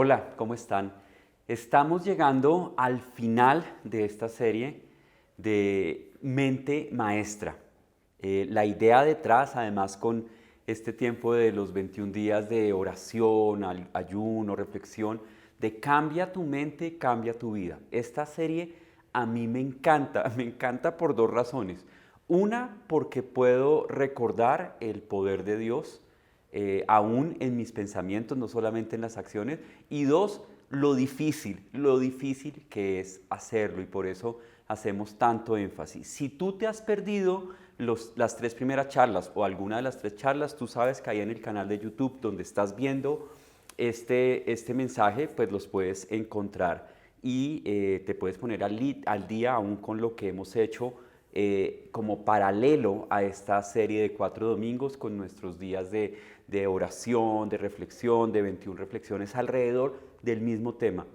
Hola, ¿cómo están? Estamos llegando al final de esta serie de Mente Maestra. La idea detrás, además con este tiempo de los 21 días de oración, ayuno, reflexión, de cambia tu mente, cambia tu vida. Esta serie a mí me encanta, me encanta por dos razones. Una, porque puedo recordar el poder de Dios aún en mis pensamientos, no solamente en las acciones. Y dos, lo difícil que es hacerlo y por eso hacemos tanto énfasis. Si tú te has perdido las tres primeras charlas o alguna de las tres charlas, tú sabes que ahí en el canal de YouTube donde estás viendo este mensaje, pues los puedes encontrar y te puedes poner al día aún con lo que hemos hecho como paralelo a esta serie de 4 domingos con nuestros días de oración, de reflexión, de 21 reflexiones alrededor del mismo tema,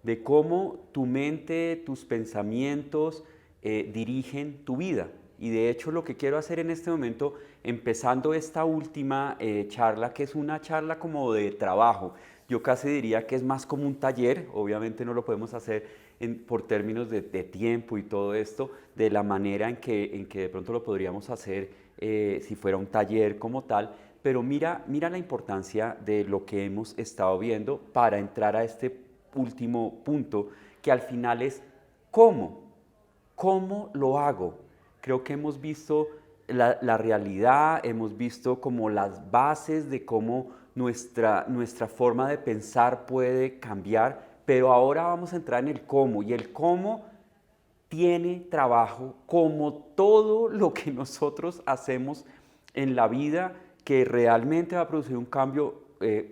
de cómo tu mente, tus pensamientos dirigen tu vida. Y de hecho lo que quiero hacer en este momento, empezando esta última charla, que es una charla como de trabajo, yo casi diría que es más como un taller, obviamente no lo podemos hacer por términos de tiempo y todo esto, de la manera en que de pronto lo podríamos hacer si fuera un taller como tal, pero mira la importancia de lo que hemos estado viendo para entrar a este último punto, que al final es ¿cómo? ¿Cómo lo hago? Creo que hemos visto la realidad, hemos visto como las bases de cómo nuestra forma de pensar puede cambiar, pero ahora vamos a entrar en el cómo, y el cómo tiene trabajo como todo lo que nosotros hacemos en la vida que realmente va a producir un cambio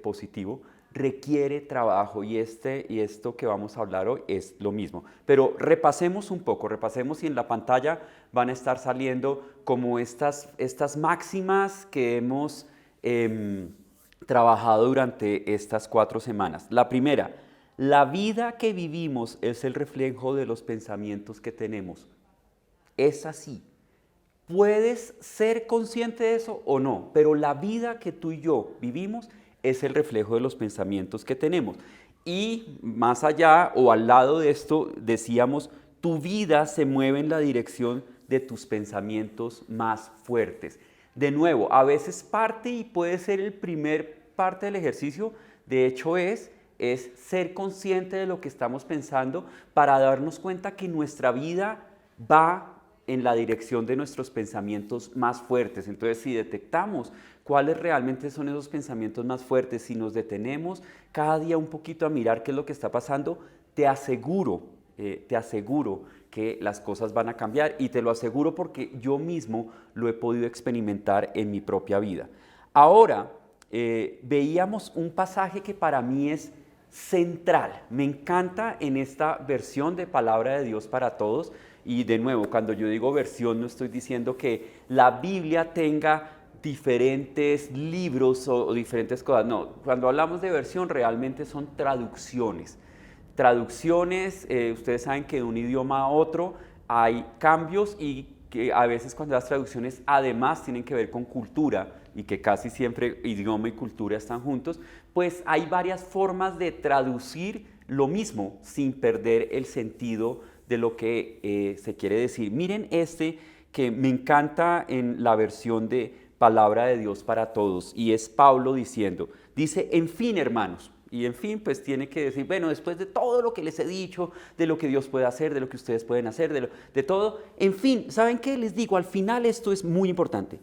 positivo, requiere trabajo y esto que vamos a hablar hoy es lo mismo. Pero repasemos un poco, repasemos y en la pantalla van a estar saliendo como estas máximas que hemos trabajado durante estas 4 semanas. La primera, la vida que vivimos es el reflejo de los pensamientos que tenemos. Es así. Puedes ser consciente de eso o no, pero la vida que tú y yo vivimos es el reflejo de los pensamientos que tenemos. Y más allá o al lado de esto decíamos, tu vida se mueve en la dirección de tus pensamientos más fuertes. De nuevo, a veces parte y puede ser el primer parte del ejercicio, de hecho es ser consciente de lo que estamos pensando para darnos cuenta que nuestra vida va en la dirección de nuestros pensamientos más fuertes. Entonces, si detectamos cuáles realmente son esos pensamientos más fuertes, si nos detenemos cada día un poquito a mirar qué es lo que está pasando, te aseguro que las cosas van a cambiar, y te lo aseguro porque yo mismo lo he podido experimentar en mi propia vida. Ahora, veíamos un pasaje que para mí es central. Me encanta en esta versión de Palabra de Dios para Todos. Y de nuevo, cuando yo digo versión, no estoy diciendo que la Biblia tenga diferentes libros o diferentes cosas. No, cuando hablamos de versión realmente son traducciones. Traducciones, ustedes saben que de un idioma a otro hay cambios y que a veces cuando las traducciones además tienen que ver con cultura y que casi siempre idioma y cultura están juntos, pues hay varias formas de traducir lo mismo sin perder el sentido de lo que se quiere decir. Miren que me encanta en la versión de Palabra de Dios para Todos, y es Pablo diciendo, dice, en fin, hermanos, y en fin, pues tiene que decir, bueno, después de todo lo que les he dicho, de lo que Dios puede hacer, de lo que ustedes pueden hacer, de todo, en fin, ¿saben qué? Les digo, al final esto es muy importante.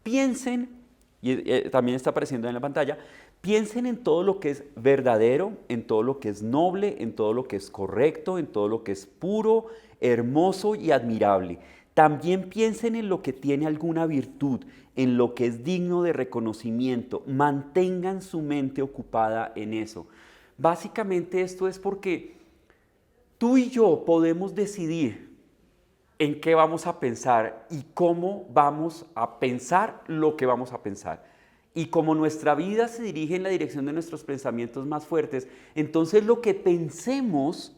Piensen, y también está apareciendo en la pantalla, piensen en todo lo que es verdadero, en todo lo que es noble, en todo lo que es correcto, en todo lo que es puro, hermoso y admirable. También piensen en lo que tiene alguna virtud, en lo que es digno de reconocimiento. Mantengan su mente ocupada en eso. Básicamente esto es porque tú y yo podemos decidir en qué vamos a pensar y cómo vamos a pensar lo que vamos a pensar. Y como nuestra vida se dirige en la dirección de nuestros pensamientos más fuertes, entonces lo que pensemos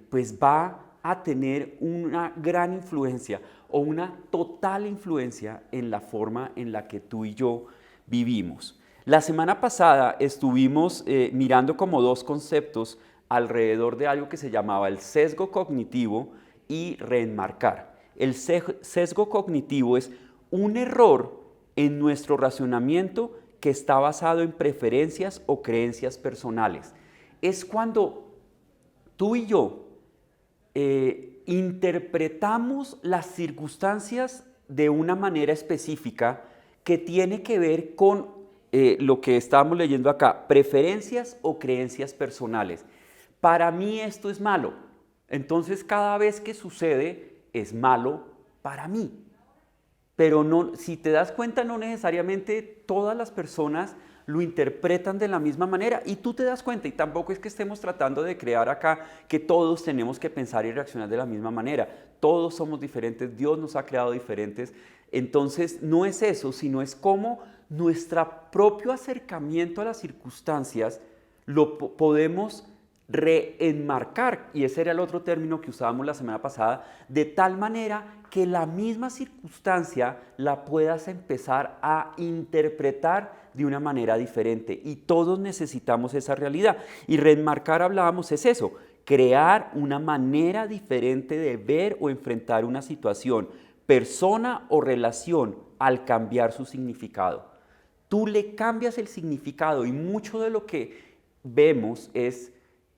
pues va a tener una gran influencia o una total influencia en la forma en la que tú y yo vivimos. La semana pasada estuvimos mirando como dos conceptos alrededor de algo que se llamaba el sesgo cognitivo y reenmarcar. El sesgo cognitivo es un error en nuestro razonamiento que está basado en preferencias o creencias personales. Es cuando tú y yo interpretamos las circunstancias de una manera específica que tiene que ver con lo que estábamos leyendo acá, preferencias o creencias personales. Para mí esto es malo, entonces cada vez que sucede es malo para mí. Pero no, si te das cuenta, no necesariamente todas las personas lo interpretan de la misma manera y tú te das cuenta, y tampoco es que estemos tratando de crear acá que todos tenemos que pensar y reaccionar de la misma manera. Todos somos diferentes, Dios nos ha creado diferentes. Entonces no es eso, sino es cómo nuestro propio acercamiento a las circunstancias lo podemos reenmarcar, y ese era el otro término que usábamos la semana pasada, de tal manera que la misma circunstancia la puedas empezar a interpretar de una manera diferente, y todos necesitamos esa realidad. Y reenmarcar, hablábamos, es eso, crear una manera diferente de ver o enfrentar una situación, persona o relación, al cambiar su significado. Tú le cambias el significado, y mucho de lo que vemos es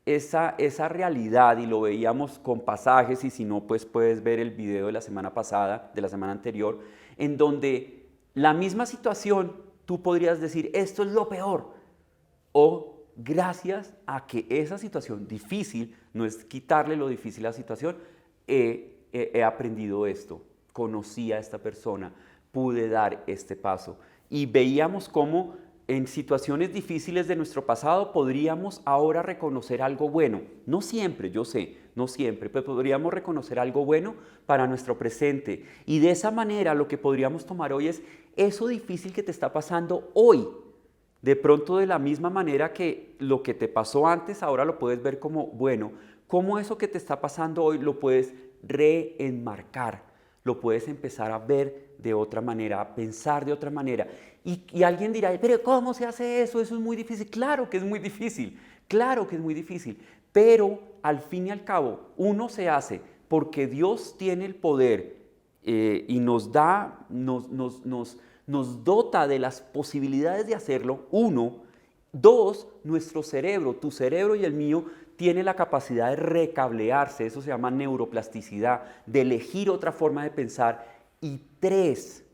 esa realidad, y lo veíamos con pasajes, y si no, pues puedes ver el video de la semana pasada, de la semana anterior, en donde la misma situación, tú podrías decir, esto es lo peor, o gracias a que esa situación difícil, no es quitarle lo difícil a la situación, he aprendido esto, conocí a esta persona, pude dar este paso. Y veíamos cómo en situaciones difíciles de nuestro pasado podríamos ahora reconocer algo bueno. No siempre, yo sé, no siempre, pero podríamos reconocer algo bueno para nuestro presente. Y de esa manera lo que podríamos tomar hoy es eso difícil que te está pasando hoy. De pronto, de la misma manera que lo que te pasó antes, ahora lo puedes ver como bueno. Cómo eso que te está pasando hoy lo puedes reenmarcar, lo puedes empezar a ver de otra manera, a pensar de otra manera. Y alguien dirá, pero ¿cómo se hace eso? Eso es muy difícil. Claro que es muy difícil, claro que es muy difícil. Pero al fin y al cabo, uno se hace porque Dios tiene el poder y nos da, nos dota de las posibilidades de hacerlo. Uno. Dos, nuestro cerebro, tu cerebro y el mío, tiene la capacidad de recablearse, eso se llama neuroplasticidad, de elegir otra forma de pensar. Y tres,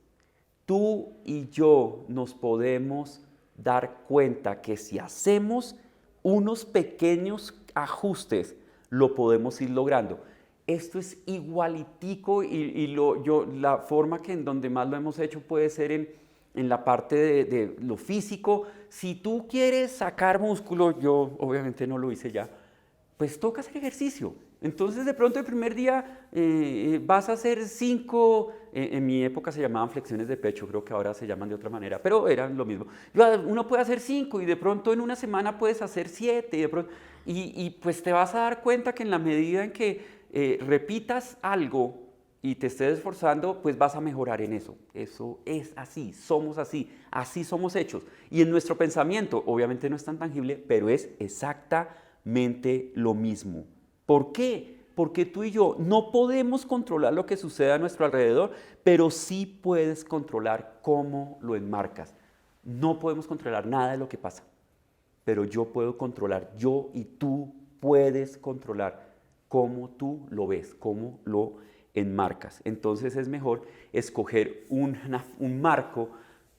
tú y yo nos podemos dar cuenta que si hacemos unos pequeños ajustes, lo podemos ir logrando. Esto es igualitico, y la forma que en donde más lo hemos hecho puede ser en la parte de lo físico. Si tú quieres sacar músculo, yo obviamente no lo hice ya, pues toca hacer ejercicio. Entonces de pronto el primer día vas a hacer 5, en mi época se llamaban flexiones de pecho, creo que ahora se llaman de otra manera, pero eran lo mismo. Uno puede hacer 5 y de pronto en una semana puedes hacer 7 y pues te vas a dar cuenta que en la medida en que repitas algo y te estés esforzando, pues vas a mejorar en eso. Eso es así, así somos hechos. Y en nuestro pensamiento, obviamente no es tan tangible, pero es exactamente lo mismo. ¿Por qué? Porque tú y yo no podemos controlar lo que sucede a nuestro alrededor, pero sí puedes controlar cómo lo enmarcas. No podemos controlar nada de lo que pasa, pero yo puedo controlar, yo y tú puedes controlar cómo tú lo ves, cómo lo enmarcas. Entonces es mejor escoger un marco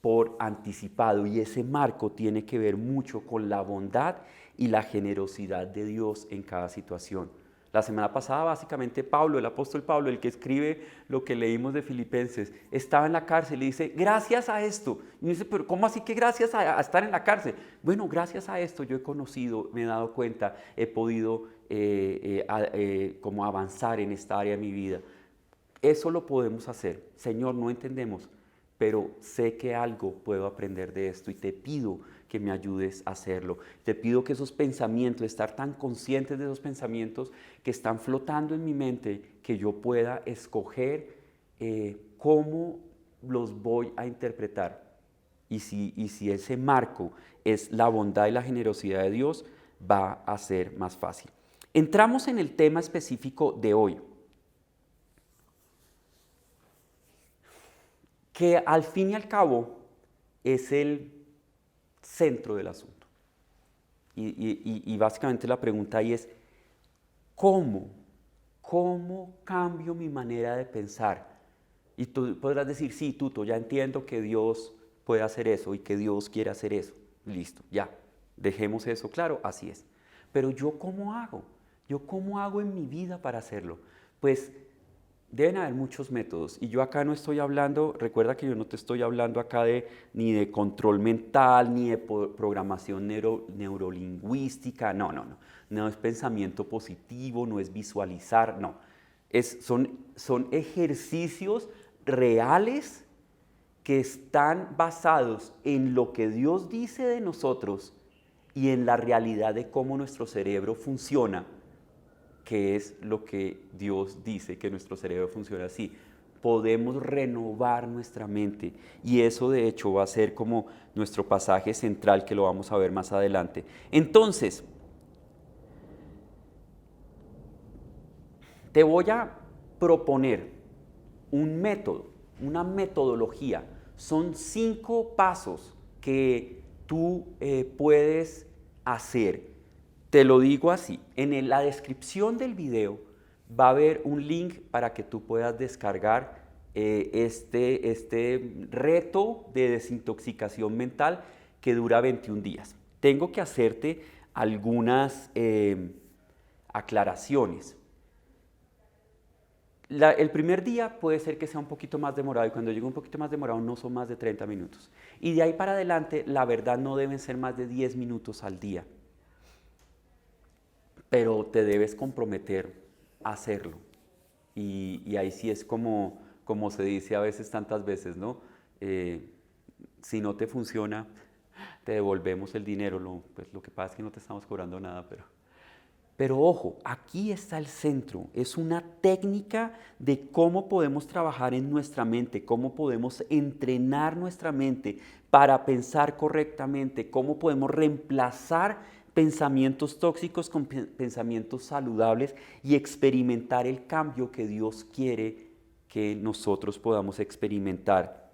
por anticipado, y ese marco tiene que ver mucho con la bondad y la generosidad de Dios en cada situación. La semana pasada básicamente Pablo, el apóstol Pablo, el que escribe lo que leímos de Filipenses, estaba en la cárcel y dice, gracias a esto. Y dice, pero ¿cómo así que gracias a estar en la cárcel? Bueno, gracias a esto yo he conocido, me he dado cuenta, he podido como avanzar en esta área de mi vida. Eso lo podemos hacer. Señor, no entendemos, pero sé que algo puedo aprender de esto y te pido que me ayudes a hacerlo. Te pido que esos pensamientos, estar tan conscientes de esos pensamientos que están flotando en mi mente, que yo pueda escoger cómo los voy a interpretar. y si ese marco es la bondad y la generosidad de Dios, va a ser más fácil. Entramos en el tema específico de hoy, que al fin y al cabo es el centro del asunto. Y básicamente la pregunta ahí es, ¿cómo cambio mi manera de pensar? Y tú podrás decir, sí, Tuto, ya entiendo que Dios puede hacer eso y que Dios quiere hacer eso. Listo, ya, dejemos eso claro, así es. Pero ¿yo cómo hago? ¿Yo cómo hago en mi vida para hacerlo? Pues deben haber muchos métodos y yo acá no estoy hablando, recuerda que yo no te estoy hablando acá ni de control mental, ni de programación neurolingüística, no es pensamiento positivo, no es visualizar, no. Son ejercicios reales que están basados en lo que Dios dice de nosotros y en la realidad de cómo nuestro cerebro funciona, que es lo que Dios dice, que nuestro cerebro funciona así. Podemos renovar nuestra mente y eso de hecho va a ser como nuestro pasaje central que lo vamos a ver más adelante. Entonces, te voy a proponer un método, una metodología. Son 5 pasos que tú puedes hacer. Te lo digo así, en la descripción del video va a haber un link para que tú puedas descargar este reto de desintoxicación mental que dura 21 días. Tengo que hacerte algunas aclaraciones. El primer día puede ser que sea un poquito más demorado y cuando llegue un poquito más demorado no son más de 30 minutos. Y de ahí para adelante, la verdad no deben ser más de 10 minutos al día. Pero te debes comprometer a hacerlo. Y ahí sí es como se dice a veces tantas veces, ¿no? Si no te funciona, te devolvemos el dinero. Pues lo que pasa es que no te estamos cobrando nada, pero ojo, aquí está el centro. Es una técnica de cómo podemos trabajar en nuestra mente, cómo podemos entrenar nuestra mente para pensar correctamente, cómo podemos reemplazar pensamientos tóxicos con pensamientos saludables y experimentar el cambio que Dios quiere que nosotros podamos experimentar.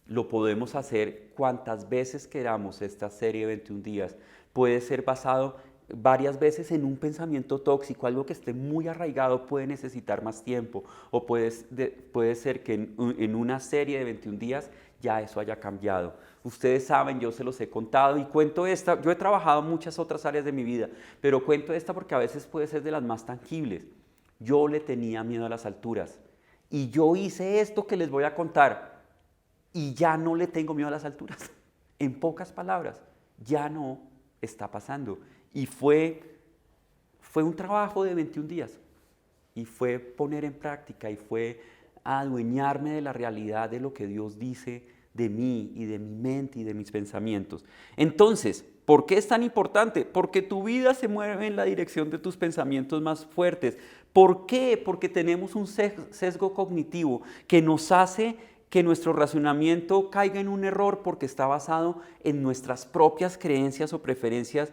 Lo podemos hacer cuantas veces queramos. Esta serie de 21 días puede ser basado varias veces en un pensamiento tóxico, algo que esté muy arraigado puede necesitar más tiempo, o puede ser que en una serie de 21 días ya eso haya cambiado. Ustedes saben, yo se los he contado y cuento esta, yo he trabajado en muchas otras áreas de mi vida, pero cuento esta porque a veces puede ser de las más tangibles. Yo le tenía miedo a las alturas y yo hice esto que les voy a contar y ya no le tengo miedo a las alturas. En pocas palabras, ya no está pasando. Y fue un trabajo de 21 días. Y fue poner en práctica y fue adueñarme de la realidad de lo que Dios dice de mí y de mi mente y de mis pensamientos. Entonces, ¿por qué es tan importante? Porque tu vida se mueve en la dirección de tus pensamientos más fuertes. ¿Por qué? Porque tenemos un sesgo cognitivo que nos hace que nuestro razonamiento caiga en un error porque está basado en nuestras propias creencias o preferencias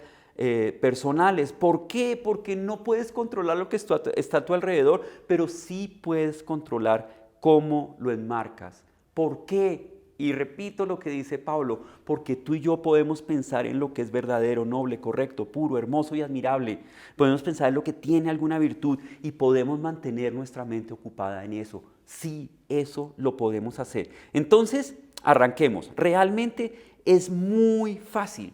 personales. ¿Por qué? Porque no puedes controlar lo que está a tu alrededor, pero sí puedes controlar cómo lo enmarcas. ¿Por qué? Y repito lo que dice Pablo, porque tú y yo podemos pensar en lo que es verdadero, noble, correcto, puro, hermoso y admirable. Podemos pensar en lo que tiene alguna virtud y podemos mantener nuestra mente ocupada en eso. Sí, eso lo podemos hacer. Entonces, arranquemos. Realmente es muy fácil.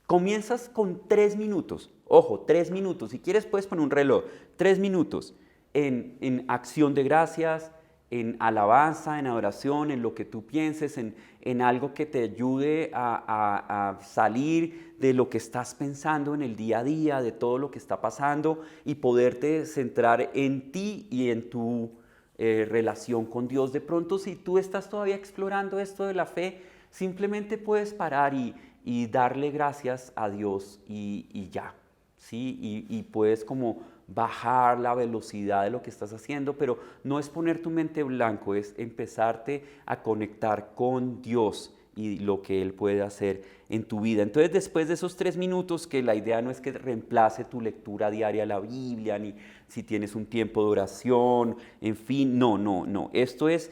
Comienzas con 3 minutos. Ojo, 3 minutos. Si quieres puedes poner un reloj. 3 minutos en acción de gracias, en alabanza, en adoración, en lo que tú pienses, en algo que te ayude a salir de lo que estás pensando en el día a día, de todo lo que está pasando y poderte centrar en ti y en tu relación con Dios. De pronto, si tú estás todavía explorando esto de la fe, simplemente puedes parar y darle gracias a Dios y ya, ¿sí? Y puedes como bajar la velocidad de lo que estás haciendo, pero no es poner tu mente en blanco, es empezarte a conectar con Dios y lo que Él puede hacer en tu vida. Entonces, después de esos 3 minutos, que la idea no es que reemplace tu lectura diaria de la Biblia, ni si tienes un tiempo de oración, en fin, no. Esto es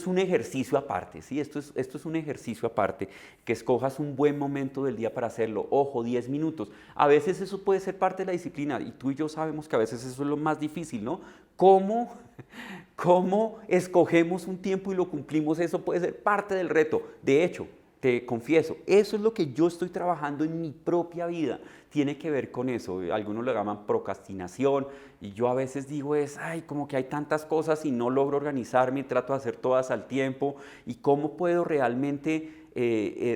un ejercicio aparte, ¿sí? Esto es un ejercicio aparte, que escojas un buen momento del día para hacerlo. Ojo, 10 minutos. A veces eso puede ser parte de la disciplina, y tú y yo sabemos que a veces eso es lo más difícil, ¿no? ¿Cómo escogemos un tiempo y lo cumplimos? Eso puede ser parte del reto. De hecho, te confieso, eso es lo que yo estoy trabajando en mi propia vida. Tiene que ver con eso. Algunos lo llaman procrastinación y yo a veces digo como que hay tantas cosas y no logro organizarme y trato de hacer todas al tiempo. ¿Y cómo puedo realmente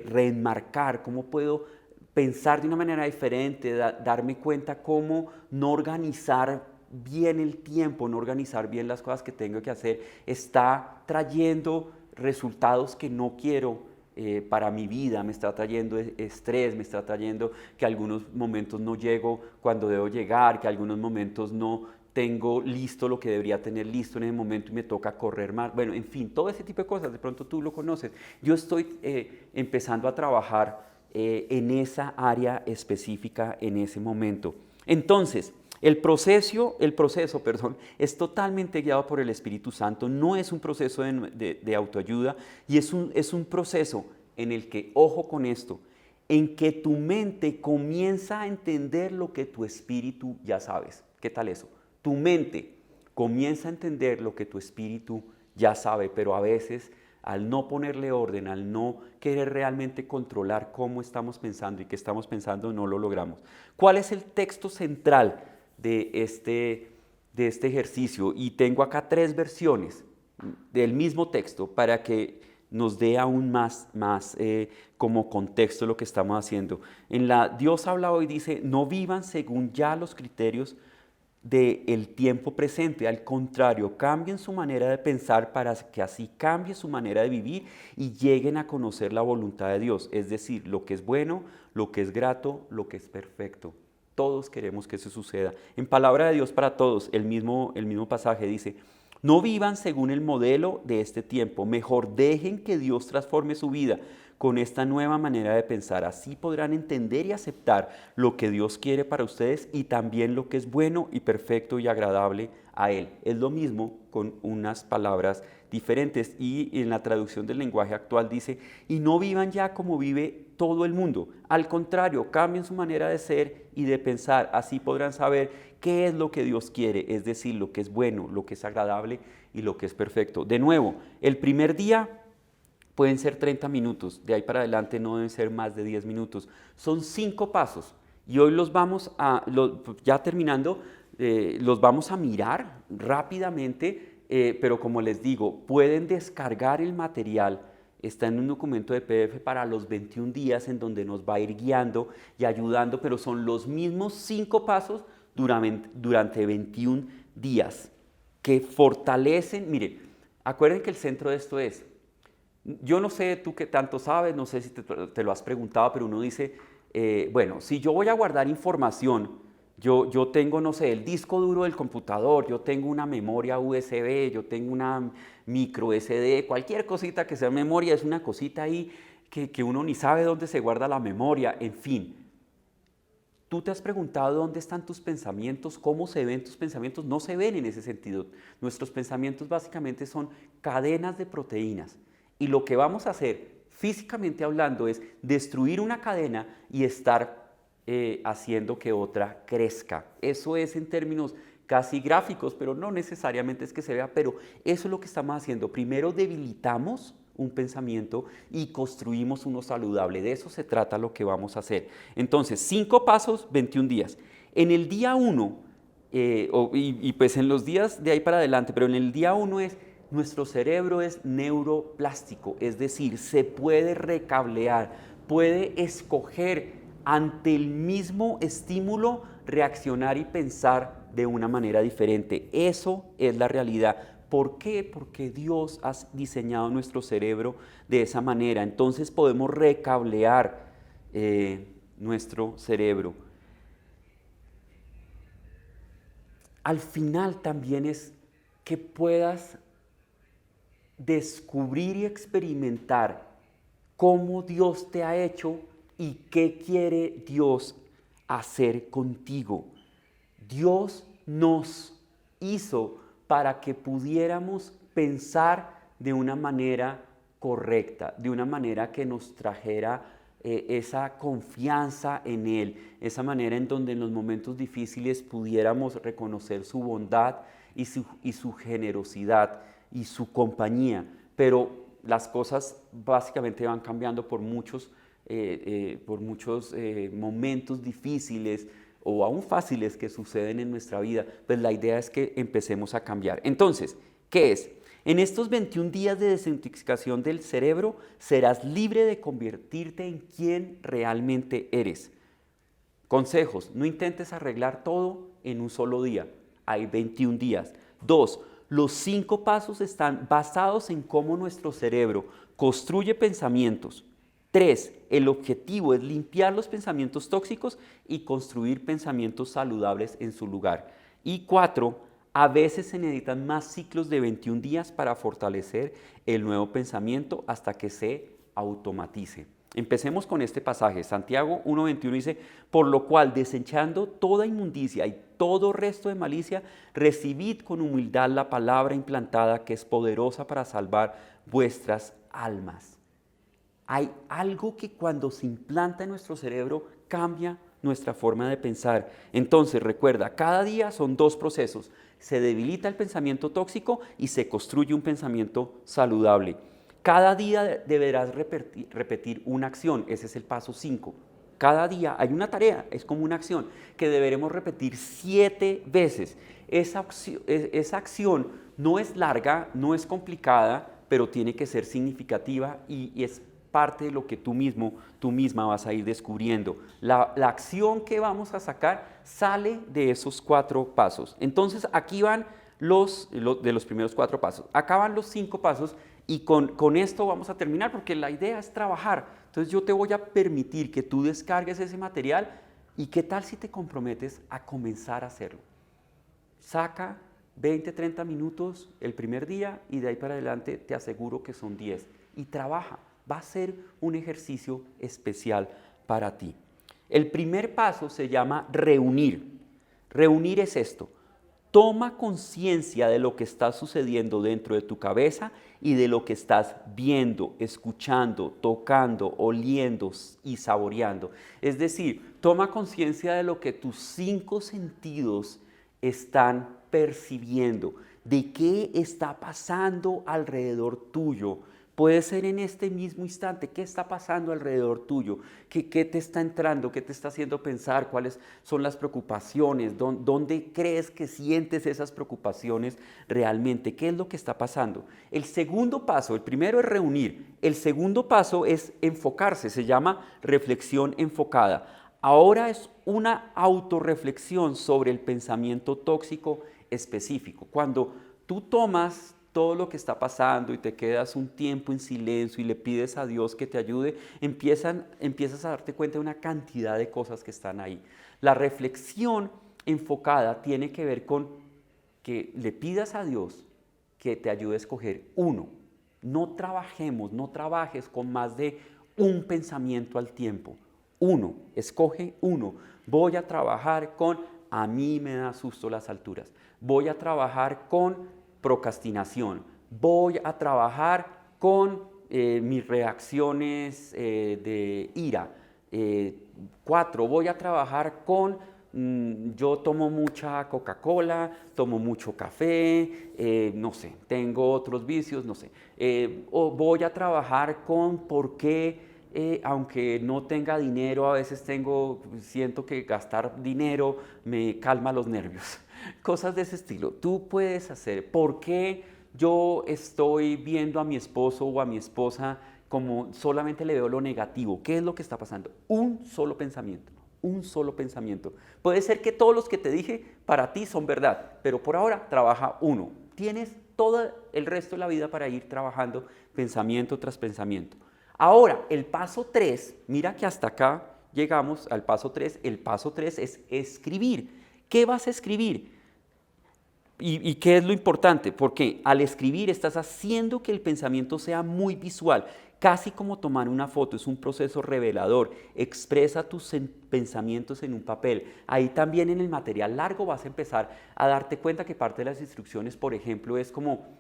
reenmarcar? ¿Cómo puedo pensar de una manera diferente? Darme cuenta cómo no organizar bien el tiempo, no organizar bien las cosas que tengo que hacer, está trayendo resultados que no quiero para mi vida, me está trayendo estrés, me está trayendo que algunos momentos no llego cuando debo llegar, que algunos momentos no tengo listo lo que debería tener listo en ese momento y me toca correr más. Bueno, en fin, todo ese tipo de cosas, de pronto tú lo conoces. Yo estoy empezando a trabajar en esa área específica en ese momento. Entonces, el proceso, es totalmente guiado por el Espíritu Santo, no es un proceso de autoayuda y es un proceso en el que, ojo con esto, en que tu mente comienza a entender lo que tu espíritu ya sabes. ¿Qué tal eso? Tu mente comienza a entender lo que tu espíritu ya sabe, pero a veces al no ponerle orden, al no querer realmente controlar cómo estamos pensando y qué estamos pensando, no lo logramos. ¿Cuál es el texto central de este ejercicio? Y tengo acá 3 versiones del mismo texto para que nos dé aún más como contexto lo que estamos haciendo. Dios habla hoy, dice, no vivan según ya los criterios del tiempo presente, al contrario, cambien su manera de pensar para que así cambie su manera de vivir y lleguen a conocer la voluntad de Dios, es decir, lo que es bueno, lo que es grato, lo que es perfecto. Todos queremos que eso suceda. En palabra de Dios para todos, el mismo pasaje dice, no vivan según el modelo de este tiempo, mejor dejen que Dios transforme su vida con esta nueva manera de pensar. Así podrán entender y aceptar lo que Dios quiere para ustedes y también lo que es bueno y perfecto y agradable a Él. Es lo mismo con unas palabras diferentes y en la traducción del lenguaje actual dice, y no vivan ya como vive todo el mundo. Al contrario, cambien su manera de ser y de pensar. Así podrán saber qué es lo que Dios quiere, es decir, lo que es bueno, lo que es agradable y lo que es perfecto. De nuevo, el primer día pueden ser 30 minutos, de ahí para adelante no deben ser más de 10 minutos. Son 5 pasos y hoy ya terminando, los vamos a mirar rápidamente, pero como les digo, pueden descargar el material. Está en un documento de PDF para los 21 días en donde nos va a ir guiando y ayudando, pero son los mismos 5 pasos durante 21 días que fortalecen. Mire, acuerden que el centro de esto es, yo no sé tú qué tanto sabes, no sé si te lo has preguntado, pero uno dice, bueno, si yo voy a guardar información, yo tengo, no sé, el disco duro del computador, yo tengo una memoria USB, yo tengo una micro SD, cualquier cosita que sea memoria, es una cosita ahí que uno ni sabe dónde se guarda la memoria, en fin. ¿Tú te has preguntado dónde están tus pensamientos? ¿Cómo se ven tus pensamientos? No se ven en ese sentido. Nuestros pensamientos básicamente son cadenas de proteínas. Y lo que vamos a hacer, físicamente hablando, es destruir una cadena y estar haciendo que otra crezca. Eso es en términos casi gráficos, pero no necesariamente es que se vea, pero eso es lo que estamos haciendo. Primero debilitamos un pensamiento y construimos uno saludable. De eso se trata lo que vamos a hacer. Entonces, 5 pasos, 21 días. En el día 1, y pues en los días de ahí para adelante, pero en el día 1 nuestro cerebro es neuroplástico, es decir, se puede recablear, puede escoger ante el mismo estímulo, reaccionar y pensar de una manera diferente. Eso es la realidad. ¿Por qué? Porque Dios ha diseñado nuestro cerebro de esa manera. Entonces podemos recablear nuestro cerebro. Al final también es que puedas descubrir y experimentar cómo Dios te ha hecho y qué quiere Dios hacer contigo. Dios nos hizo para que pudiéramos pensar de una manera correcta, de una manera que nos trajera esa confianza en Él, esa manera en donde en los momentos difíciles pudiéramos reconocer su bondad y su generosidad y su compañía. Pero las cosas básicamente van cambiando por muchos momentos difíciles o aún fáciles que suceden en nuestra vida. Pues la idea es que empecemos a cambiar. Entonces, ¿qué es? En estos 21 días de desintoxicación del cerebro serás libre de convertirte en quien realmente eres. Consejos: no intentes arreglar todo en un solo día. Hay 21 días. 2. Los 5 pasos están basados en cómo nuestro cerebro construye pensamientos. 3. El objetivo es limpiar los pensamientos tóxicos y construir pensamientos saludables en su lugar. Y 4. A veces se necesitan más ciclos de 21 días para fortalecer el nuevo pensamiento hasta que se automatice. Empecemos con este pasaje. Santiago 1:21 dice: por lo cual, desechando toda inmundicia y todo resto de malicia, recibid con humildad la palabra implantada, que es poderosa para salvar vuestras almas. Hay algo que cuando se implanta en nuestro cerebro cambia nuestra forma de pensar. Entonces recuerda, cada día son 2 procesos. Se debilita el pensamiento tóxico y se construye un pensamiento saludable. Cada día deberás repetir una acción. Ese es el paso 5. Cada día hay una tarea, es como una acción que deberemos repetir 7 veces. Esa acción no es larga, no es complicada, pero tiene que ser significativa y es parte de lo que tú misma vas a ir descubriendo. La acción que vamos a sacar sale de esos 4 pasos. Entonces aquí van de los primeros 4 pasos. Acá van los 5 pasos y con esto vamos a terminar, porque la idea es trabajar. Entonces yo te voy a permitir que tú descargues ese material y qué tal si te comprometes a comenzar a hacerlo. Saca 20, 30 minutos el primer día y de ahí para adelante te aseguro que son 10 y trabaja. Va a ser un ejercicio especial para ti. El primer paso se llama reunir. Reunir es esto: toma conciencia de lo que está sucediendo dentro de tu cabeza y de lo que estás viendo, escuchando, tocando, oliendo y saboreando. Es decir, toma conciencia de lo que tus 5 sentidos están percibiendo, de qué está pasando alrededor tuyo. Puede ser en este mismo instante. ¿Qué está pasando alrededor tuyo? ¿Qué te está entrando? ¿Qué te está haciendo pensar? ¿Cuáles son las preocupaciones? ¿Dónde crees que sientes esas preocupaciones realmente? ¿Qué es lo que está pasando? El segundo paso, el primero es reunir. El segundo paso es enfocarse. Se llama reflexión enfocada. Ahora es una autorreflexión sobre el pensamiento tóxico específico. Cuando tú tomas todo lo que está pasando y te quedas un tiempo en silencio y le pides a Dios que te ayude, empiezas a darte cuenta de una cantidad de cosas que están ahí. La reflexión enfocada tiene que ver con que le pidas a Dios que te ayude a escoger uno. No trabajes con más de un pensamiento al tiempo. Uno, escoge uno. Voy a trabajar con: a mí me da susto las alturas. Voy a trabajar con procrastinación. Voy a trabajar con mis reacciones de ira. 4, voy a trabajar con yo tomo mucha Coca-Cola, tomo mucho café, no sé, tengo otros vicios, no sé. O voy a trabajar con por qué, aunque no tenga dinero, a veces siento que gastar dinero me calma los nervios. Cosas de ese estilo. Tú puedes hacer: ¿por qué yo estoy viendo a mi esposo o a mi esposa como solamente le veo lo negativo? ¿Qué es lo que está pasando? Un solo pensamiento. Un solo pensamiento. Puede ser que todos los que te dije para ti son verdad, pero por ahora trabaja uno. Tienes todo el resto de la vida para ir trabajando pensamiento tras pensamiento. Ahora, el paso 3, mira que hasta acá llegamos al paso 3. El paso 3 es escribir. ¿Qué vas a escribir? ¿Y qué es lo importante? Porque al escribir estás haciendo que el pensamiento sea muy visual. casi como tomar una foto, es un proceso revelador. Expresa tus pensamientos en un papel. Ahí también en el material largo vas a empezar a darte cuenta que parte de las instrucciones, por ejemplo, es como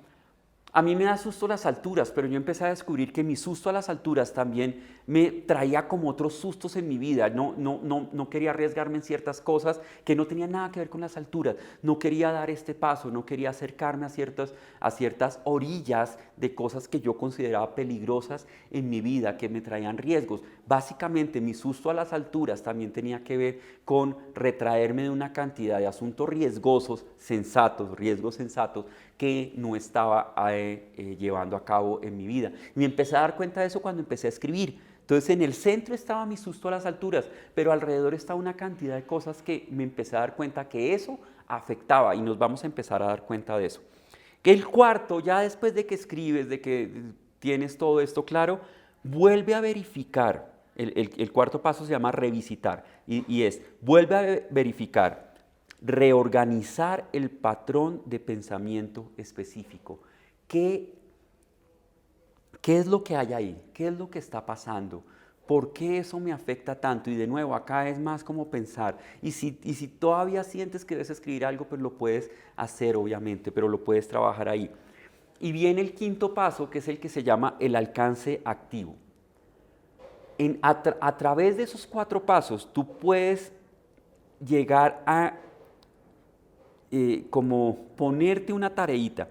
a mí me da susto las alturas, pero yo empecé a descubrir que mi susto a las alturas también me traía como otros sustos en mi vida. No quería arriesgarme en ciertas cosas que no tenían nada que ver con las alturas. No quería dar este paso, no quería acercarme a ciertas orillas de cosas que yo consideraba peligrosas en mi vida, que me traían riesgos. Básicamente mi susto a las alturas también tenía que ver con retraerme de una cantidad de asuntos riesgosos, riesgos sensatos, que no estaba llevando a cabo en mi vida. Y me empecé a dar cuenta de eso cuando empecé a escribir. Entonces en el centro estaba mi susto a las alturas, pero alrededor estaba una cantidad de cosas que me empecé a dar cuenta que eso afectaba y nos vamos a empezar a dar cuenta de eso. Que el cuarto, ya después de que escribes, de que tienes todo esto claro, vuelve a verificar. El cuarto paso se llama revisitar y es, vuelve a verificar, reorganizar el patrón de pensamiento específico. ¿Qué es lo que hay ahí? ¿Qué es lo que está pasando? ¿Por qué eso me afecta tanto? Y de nuevo, acá es más como pensar. Y si todavía sientes que debes escribir algo, pues lo puedes hacer, obviamente, pero lo puedes trabajar ahí. Y viene el quinto paso, que es el que se llama el alcance activo. A través de esos 4 pasos, tú puedes llegar a como ponerte una tareita.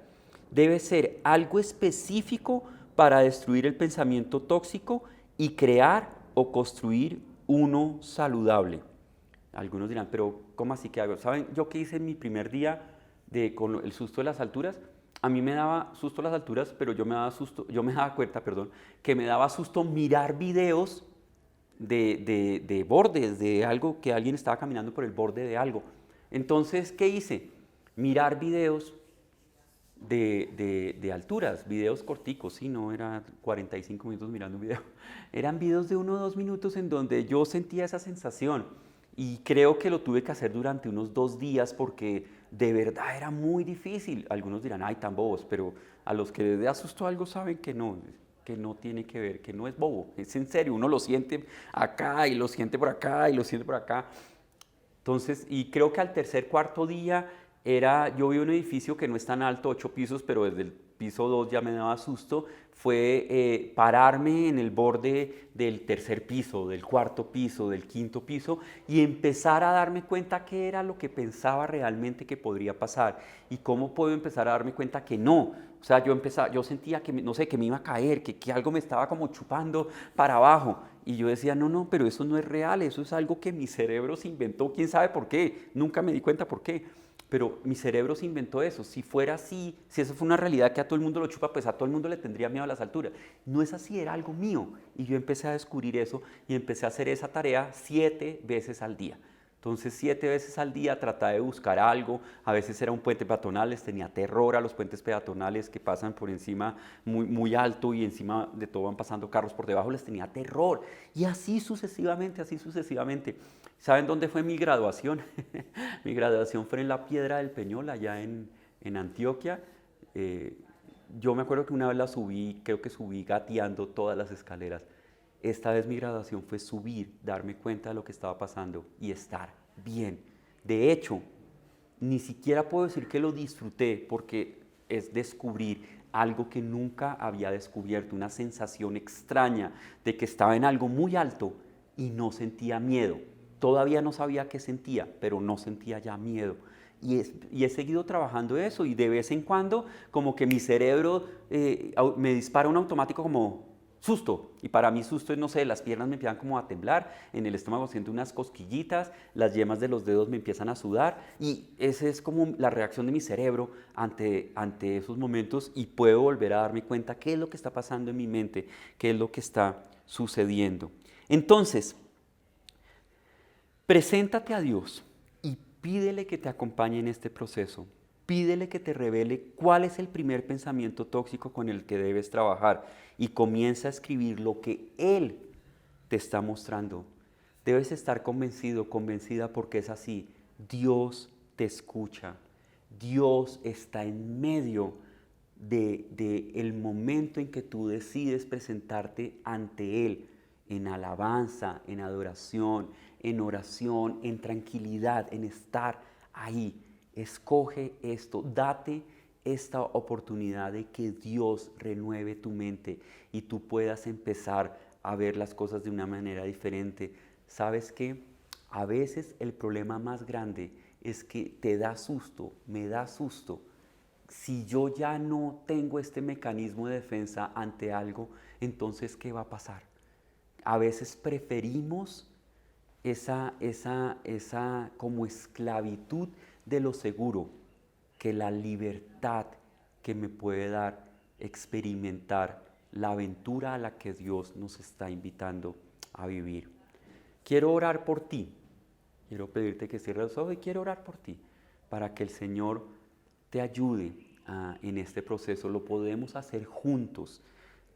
Debe ser algo específico para destruir el pensamiento tóxico y crear o construir uno saludable. Algunos dirán, pero ¿cómo así que hago? ¿Saben yo qué hice en mi primer día con el susto de las alturas? A mí me daba susto las alturas, pero yo me daba cuenta, que me daba susto mirar videos de bordes, de algo, que alguien estaba caminando por el borde de algo. Entonces, ¿qué hice? Mirar videos de alturas, videos corticos, sí, no era 45 minutos mirando un video, eran videos de 1 o 2 minutos en donde yo sentía esa sensación y creo que lo tuve que hacer durante unos 2 días porque de verdad era muy difícil. Algunos dirán, ay, tan bobos, pero a los que les asustó algo saben que no tiene que ver, que no es bobo, es en serio, uno lo siente acá y lo siente por acá y lo siente por acá. Entonces, y creo que al tercer, cuarto día yo vi un edificio que no es tan alto, 8 pisos, pero desde el piso 2 ya me daba susto, fue pararme en el borde del tercer piso, del cuarto piso, del quinto piso y empezar a darme cuenta qué era lo que pensaba realmente que podría pasar y cómo puedo empezar a darme cuenta que no. O sea, yo sentía que, no sé, que me iba a caer, que algo me estaba como chupando para abajo. Y yo decía, no, pero eso no es real, eso es algo que mi cerebro se inventó, quién sabe por qué, nunca me di cuenta por qué. Pero mi cerebro se inventó eso. Si fuera así, si eso fue una realidad que a todo el mundo lo chupa, pues a todo el mundo le tendría miedo a las alturas. No es así, era algo mío. Y yo empecé a descubrir eso y empecé a hacer esa tarea 7 veces al día. Entonces 7 veces al día trataba de buscar algo. A veces era un puente peatonal, les tenía terror a los puentes peatonales que pasan por encima muy alto y encima de todo van pasando carros por debajo, les tenía terror. Y así sucesivamente, así sucesivamente. ¿Saben dónde fue mi graduación? Mi graduación fue en la Piedra del Peñol, allá en Antioquia. Yo me acuerdo que una vez creo que subí gateando todas las escaleras. Esta vez mi graduación fue subir, darme cuenta de lo que estaba pasando y estar bien. De hecho, ni siquiera puedo decir que lo disfruté porque es descubrir algo que nunca había descubierto, una sensación extraña de que estaba en algo muy alto y no sentía miedo. Todavía no sabía qué sentía, pero no sentía ya miedo. Y he seguido trabajando eso y de vez en cuando como que mi cerebro me dispara un automático como susto. Y para mí susto es, no sé, las piernas me empiezan como a temblar, en el estómago siento unas cosquillitas, las yemas de los dedos me empiezan a sudar y esa es como la reacción de mi cerebro ante esos momentos y puedo volver a darme cuenta qué es lo que está pasando en mi mente, qué es lo que está sucediendo. Entonces, preséntate a Dios y pídele que te acompañe en este proceso. Pídele que te revele cuál es el primer pensamiento tóxico con el que debes trabajar y comienza a escribir lo que Él te está mostrando. Debes estar convencido, convencida porque es así. Dios te escucha. Dios está en medio de el momento en que tú decides presentarte ante Él, en alabanza, en adoración, en oración, en tranquilidad, en estar ahí. Escoge esto, date esta oportunidad de que Dios renueve tu mente y tú puedas empezar a ver las cosas de una manera diferente. ¿Sabes qué? A veces el problema más grande es que te da susto, me da susto. Si yo ya no tengo este mecanismo de defensa ante algo, entonces ¿qué va a pasar? A veces preferimos esa como esclavitud de lo seguro que la libertad que me puede dar experimentar la aventura a la que Dios nos está invitando a vivir. Quiero orar por ti. Quiero pedirte que cierres los ojos y quiero orar por ti para que el Señor te ayude en este proceso. Lo podemos hacer juntos.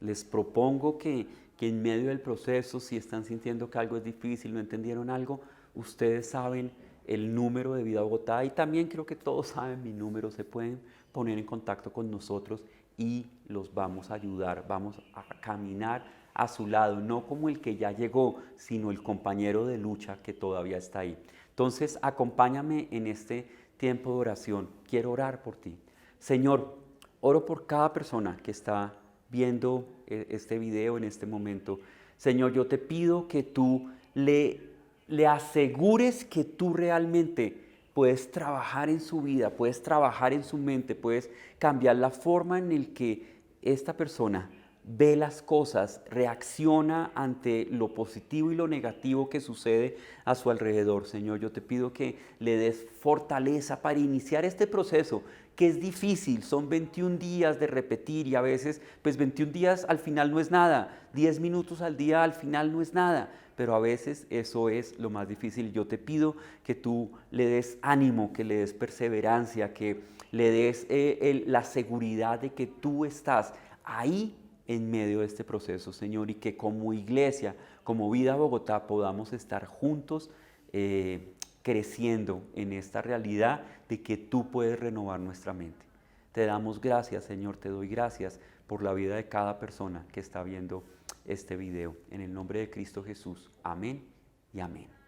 Les propongo que en medio del proceso, si están sintiendo que algo es difícil, no entendieron algo, ustedes saben el número de Vida Bogotá y también creo que todos saben mi número, se pueden poner en contacto con nosotros y los vamos a ayudar, vamos a caminar a su lado, no como el que ya llegó, sino el compañero de lucha que todavía está ahí. Entonces, acompáñame en este tiempo de oración. Quiero orar por ti. Señor, oro por cada persona que está viendo este video en este momento. Señor, yo te pido que tú le asegures que tú realmente puedes trabajar en su vida, puedes trabajar en su mente, puedes cambiar la forma en la que esta persona ve las cosas, reacciona ante lo positivo y lo negativo que sucede a su alrededor. Señor, yo te pido que le des fortaleza para iniciar este proceso, que es difícil, son 21 días de repetir y a veces, pues 21 días al final no es nada, 10 minutos al día al final no es nada, pero a veces eso es lo más difícil. Yo te pido que tú le des ánimo, que le des perseverancia, que le des la seguridad de que tú estás ahí en medio de este proceso, Señor, y que como iglesia, como Vida Bogotá, podamos estar juntos creciendo en esta realidad de que tú puedes renovar nuestra mente. Te damos gracias, Señor, te doy gracias por la vida de cada persona que está viendo este video. En el nombre de Cristo Jesús. Amén y amén.